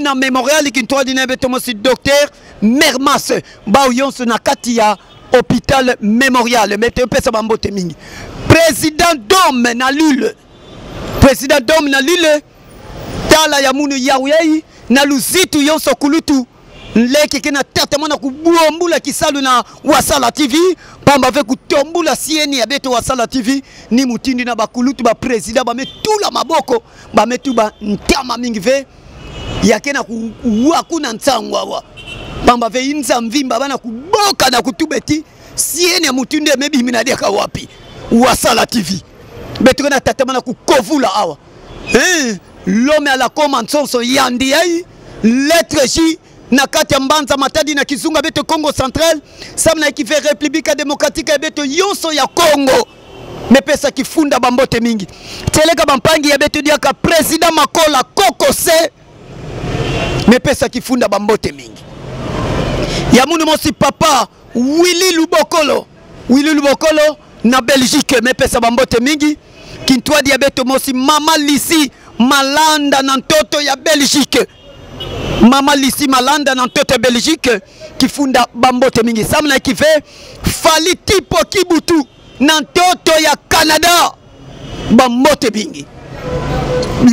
na memorial kintoa dine beto mosi Dr Mermas ba yonso na kati ya hôpital Memorial mepesa bambote mingi président Dom na Lille tala ya munu yauyei na luzitu yonso kulutu leki kena tatamana kubuombula kisalu na Wasala TV pamba ve kutombula sieni ya beto Wasala TV ni mutindi na bakulutu ba president ba metula maboko ba metuba ntama mingi ve yakena kuwakuna ntangwa wa pamba ve inza mvimba bana kuboka na kutubeti sieni ya mutindi ya mebi minadeka wapi Wasala TV beto kena tatamana kukovula awa l'homme à la commande son yandi lettre J na kati ya Mbanza Matadi na Kizunga beto Congo Central samna ikife République démocratique ya beto yonso ya Congo mepesa kifunda bambote mingi teleka bampangi ya beto diaka président Makola Kokose mepesa kifunda bambote mingi ya munu mosi papa Willy Lubokolo na Belgique mepesa bambote mingi kintwa diabeto mosi mama Lisi Malanda na ntoto ya Belgique mama Lisi Malanda na ntoto ya Belgique kifunda bambote mingi samna kife Falitipo Kibutu na ntoto ya Canada bambote mingi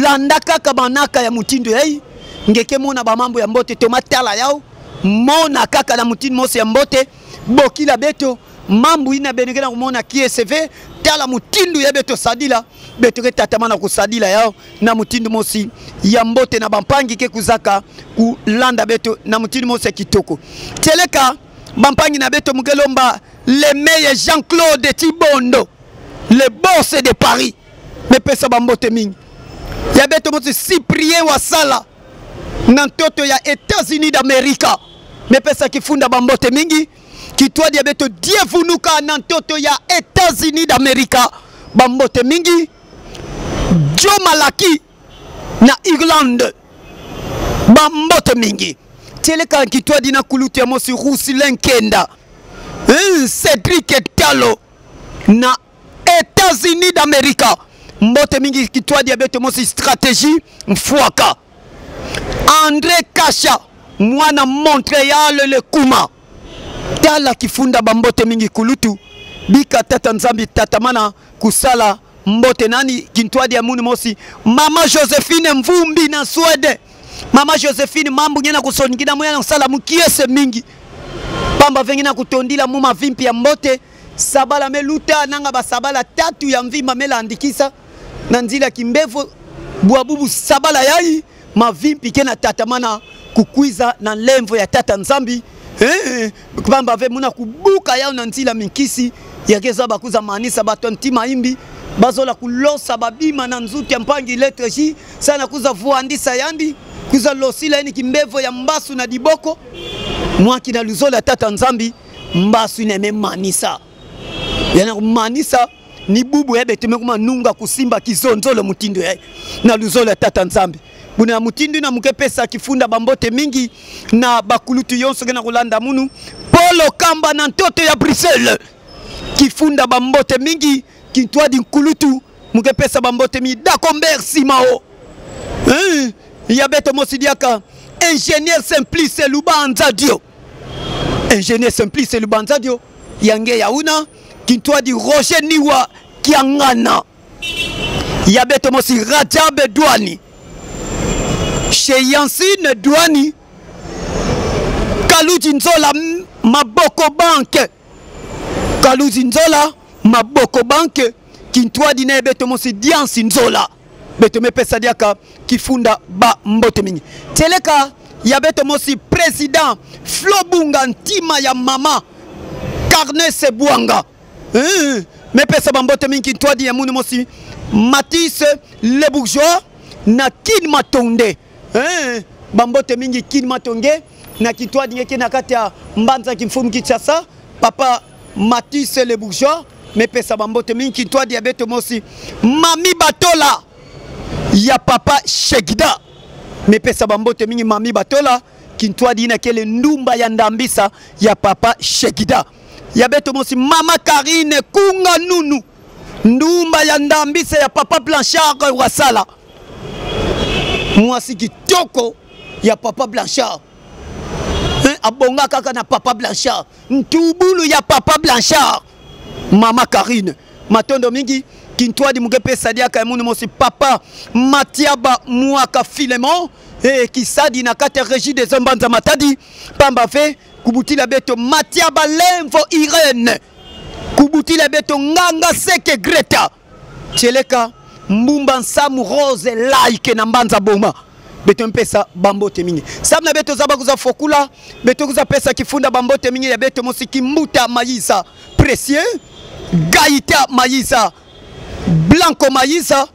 landa kaka banaka ya mutindo yai ngeke mona bamambo ya mbote tomatala yao mona kaka na mutindo mosi ya mbote bokila beto mambu ina benekena kumona KSV tala mutindu ya beto sadila beto ketatamana kusadila yao na mutindu mosi ya mbote na bampangi ke kuzaka kulanda beto na mutindu mosi ya kitoko teleka bampangi na beto mukelomba le meilleur Jean-Claude Tibondo le boss de Paris mepesa bambote mingi ya beto mosi Cyprien Wasala na ntoto ya États-Unis d'Amérique mepesa kifunda bambote mingi kitwa diabeto dievunuka na ntoto ya États-Unis d'Amérique bambote mingi Joe Malaki na Irlande bambote mingi teleka kitwa dina kulutu ya mosi Rusi Lenkenda Cédric Talo na États-Unis d'Amérique mbote mingi kitwa diabeto mosi stratégie mfuaka André Kasha mwana Montréal le Kuma tala kifunda bambote mingi kulutu bika tata nzambi tatamana kusala mbote nani kintwadi ya muni mosi mama Josephine Mvumbi na Swede mama Josephine mambu nyena kusongina mwana kusala mukiese mingi pamba vengina kutondila muma vimpi ya mbote sabala meluta nanga basabala tatu ya mvimba mela andikisa na nzila kimbevo buabubu sabala yai mavimpi kena tatamana kukwiza na lemvo ya tata nzambi kwamba ve muna kubuka yao na nzila minkisi yakeza bakuza manisa batontima imbi bazola kulosa babima na nzuti ya mpangi lettre J sana kuza vuandisa yandi kuza losila yani kimbevo ya mbasu na diboko mwaki na luzola tata nzambi mbasu ineme manisa yana manisa ni bubu ebe tumekuma nunga kusimba kizonzolo mutindo ya na luzola tata nzambi buna mutindo na mukepesa kifunda bambote mingi na bakulutu yonso gena kulanda munu Polo Kamba na ntoto ya Bruxelles kifunda bambote mingi kintwa di nkulutu mukepesa bambote mingi Dakomber Simao ya beto mosidiaka ingénieur Simplice Lubanzadio ingénieur Simplice Lubanzadio yange yauna kintwa di Roger Niwa Kiangana ya beto mosi Rajabe Douani chez Yansine Douani Kaluji Nzola Maboko Bank Kaluji Nzola Maboko Bank kintwa di beto mosi Diansi Nzola beto mepesa diaka kifunda ba mbote mingi teleka ya beto mosi président Flobunga ntima ya mama Carnet Sebwanga me pesa bambote mingi ntwadi ya muni mosi Matisse le bourgeois na kin matonde bambote mingi kin matonge na kitwadi ngeke na kati ya mbanza kimfumu Kinshasa papa Matisse le bourgeois me pesa bambote mingi ntwadi ya beto mosi Mami Batola ya papa Shegida me pesa bambote mingi Mami Batola kintwadi na kele ndumba ya ndambisa ya papa Shegida ya beto mosi mama Karine kunga nunu ndumba ya ndambisa ya papa Blanchard wasala mwasi kitoko ya papa Blanchard abonga kaka na papa Blanchard ntubulu ya papa Blanchard mama Karine matondo mingi kintwadi mugepe sadia ka munu mosi papa Matiaba Mwaka Filemon kisadi na kate régie des Mbanza Matadi pamba fe kubutila beto Matiaba Lemvo Irene kubutila beto Nganga Seke Greta Cheleka Mbumba Nsamu Rose like na Mbanza Boma beto mpesa bambote mingi samna beto zaba kuza fokula beto kuza pesa kifunda bambote mingi ya beto musiki Mbuta Maïsa Précieux Gaïta Maïsa Blanco Maïsa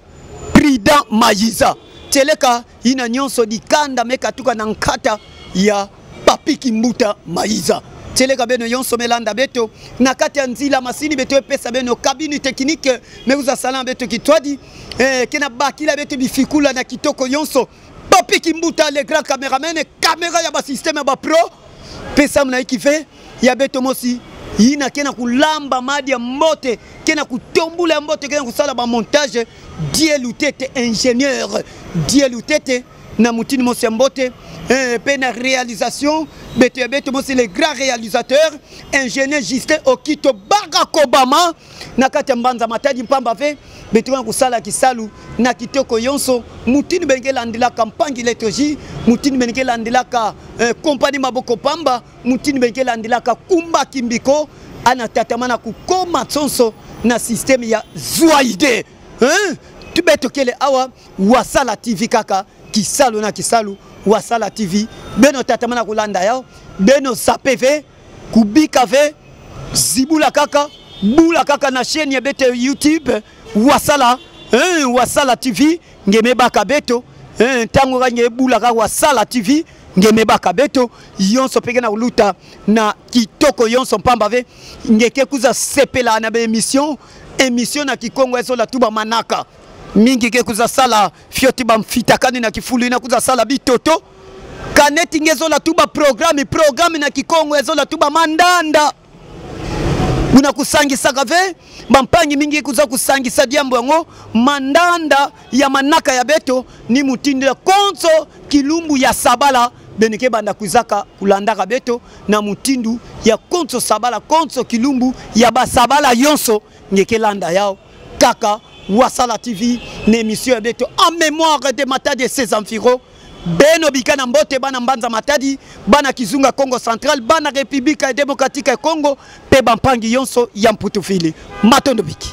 Prida Maïsa Cheleka ina nyonso dikanda meka tuka na nkata ya Papiki Mbuta Maïsa Cheleka beno yonso melanda beto na kati ya nzila masini beto pesa beno kabine technique mekuza salam beto kitwadi kena bakila beto bifikula na kitoko yonso Papiki Mbuta le grand cameraman caméra ya ba système ba pro pesa mna ikife ya beto mosi yina kena kulamba madi ya mbote kena kutombula mbote kena kusala ba montage Die Lutete ingénieur Die Lutete na mutini mosi ya mbote pena réalisation beto mosi le grand réalisateur ingénieur Justin Okito Barack Obama na kati ya Mbanza Matadi mpamba ve beto kena kusala kisalu na kitoko yonso mutini bengela andila kampangi liturgie mutini bengela andila ka compagnie maboko pamba mutini bengela andila ka kumba kimbiko ana tatamana kukoma tsonso na système ya Zwaide tubeto kele awa wasala TV kaka kisalu na kisalu wasala TV beno tatamana kulanda yao beno sapeve kubika ve zibula kaka bula kaka na chaîne ya beto YouTube wasala wasala TV ngemebaka beto tango kanye bula ka wasala TV ngemebaka beto yonso peke na uluta na kitoko yonso mpamba ve ngeke kuza sepela na be émission na kikongo ezo la tuba manaka mingi ke kuza sala fioti ba mfitakani na kifulu na kuza sala bitoto kaneti ngezo la tuba programme na kikongo ezo la tuba mandanda una kusangisa kave bampangi mingi kuza kusangisa diambo yango mandanda ya manaka ya beto ni mutindila konso kilumbu ya sabala beneke banda kuzaka kulandaka beto na mutindu ya konso sabala konso kilumbu ya basabala yonso ngeke landa yao kaka wasala TV na émission ya beto en mémoire de Matadi et ses environs beno bikana mbote bana Mbanza Matadi bana Kizunga Congo Central bana République démocratique ya Congo pe bampangi yonso ya mputufili matondo biki